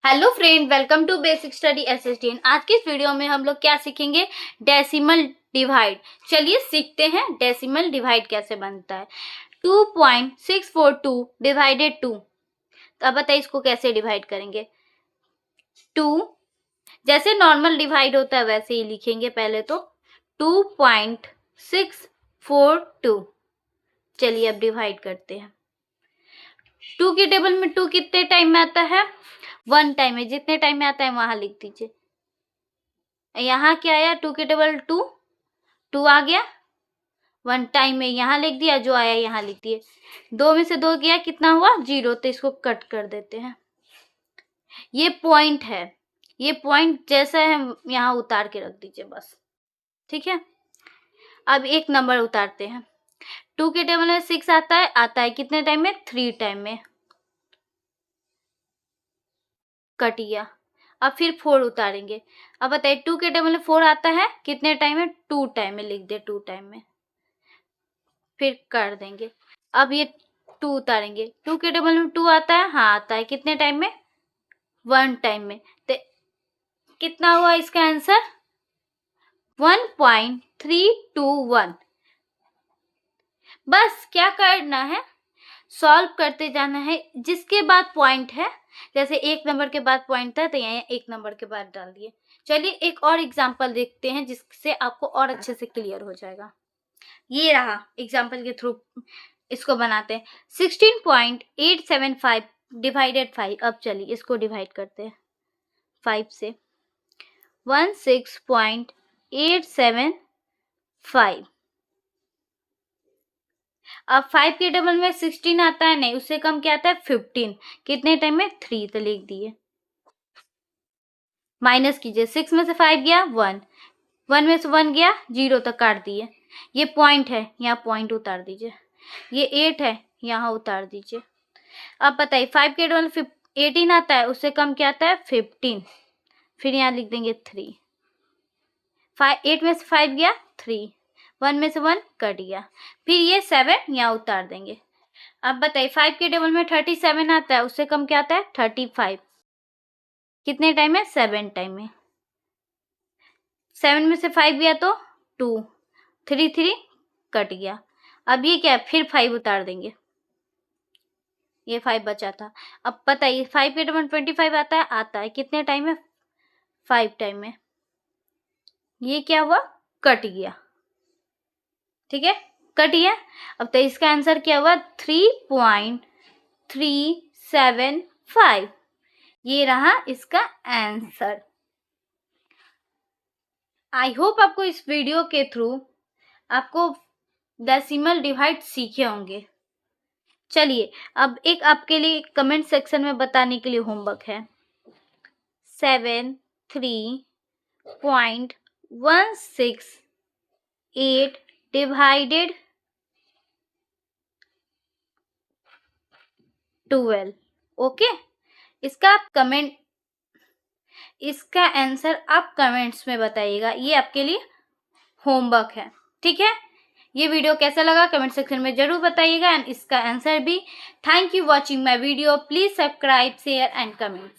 Hello friend, welcome to basic study SST. आज की इस वीडियो में हम लोग क्या सीखेंगे? Decimal divide. चलिए सीखते हैं डेसिमल डिवाइड कैसे बनता है। 2.642 डिवाइडेड 2। तो अब बताइए इसको कैसे डिवाइड करेंगे। 2 जैसे नॉर्मल डिवाइड होता है वैसे ही लिखेंगे। पहले तो 2.642। चलिए अब डिवाइड करते हैं। 2 की टेबल में 2 कितने टाइम में आता है? 1 टाइम में। जितने टाइम में आता है वहां लिख दीजिए। यहाँ क्या आया? 2 की टेबल 2 आ गया। 1 टाइम में यहाँ लिख दिया, जो आया यहाँ लिख दिए। 2 में से 2 गया, कितना हुआ? 0। तो इसको कट कर देते हैं। ये पॉइंट है, ये पॉइंट जैसा है यहाँ उतार के रख दीजिए बस। ठीक है, अब एक नंबर उतारते हैं। 2 के टेबल में 6 आता है कितने टाइम में? 3 टाइम में। कट गया। अब फिर 4 उतारेंगे। अब बताइए 2 के टेबल में 4 आता है कितने टाइम में? 2 टाइम में। लिख दे 2 टाइम में, फिर कर देंगे। अब ये 2 उतारेंगे। 2 के टेबल में 2 आता है, हाँ आता है कितने टाइम में? 1 टाइम में। तो कितना हुआ इसका आंसर? 1.321। बस क्या करना है? सॉल्व करते जाना है। जिसके बाद पॉइंट है, जैसे 1 नंबर के बाद पॉइंट था तो यहाँ 1 नंबर के बाद डाल दिए। चलिए एक और एग्जांपल देखते हैं जिससे आपको और अच्छे से क्लियर हो जाएगा। ये रहा एग्जांपल के थ्रू इसको बनाते हैं। 16.875 डिवाइडेड 5। अब चलिए इसको डिवाइड करते हैं 5 से। 16.875। अब 5 के टेबल में 16 आता है, नहीं उससे कम क्या आता है? 15। कितने टाइम में? 3। तो लिख दिए। माइनस कीजिए। 6 में से 5 गया 1, 1 में से 1 गया 0, तक काट दिए। ये पॉइंट है, यहाँ पॉइंट उतार दीजिए। ये 8 है, यहाँ उतार दीजिए। अब बताइए 5 के टेबल में 18 आता है, उससे कम क्या आता है? 15। फिर यहाँ लिख देंगे 3। 8 में से 5 गया 3, 1 में से 1 कट गया। फिर ये 7 यहाँ उतार देंगे। अब बताइए 5 के टेबल में 37 आता है, उससे कम क्या आता है? 35। कितने टाइम में? 7 टाइम में। 7 में से 5 गया तो 2, 3 कट गया। अब ये क्या है? फिर 5 उतार देंगे। ये 5 बचा था। अब बताइए 5 के टेबल में 25 आता है कितने टाइम में? 5 टाइम में। ये क्या हुआ? कट गया। ठीक है, कट गया। अब तो इसका आंसर क्या हुआ? 3.375। ये रहा इसका आंसर। आई होप आपको इस वीडियो के थ्रू आपको डेसिमल डिवाइड सीखे होंगे। चलिए अब एक आपके लिए कमेंट सेक्शन में बताने के लिए होमवर्क है। 73.168 डिवाइडेड 12। ओके, इसका आंसर आप कमेंट्स में बताइएगा। ये आपके लिए होमवर्क है, ठीक है। ये वीडियो कैसा लगा कमेंट सेक्शन में जरूर बताइएगा एंड इसका आंसर भी। Thank you watching my video. Please subscribe, share and comment.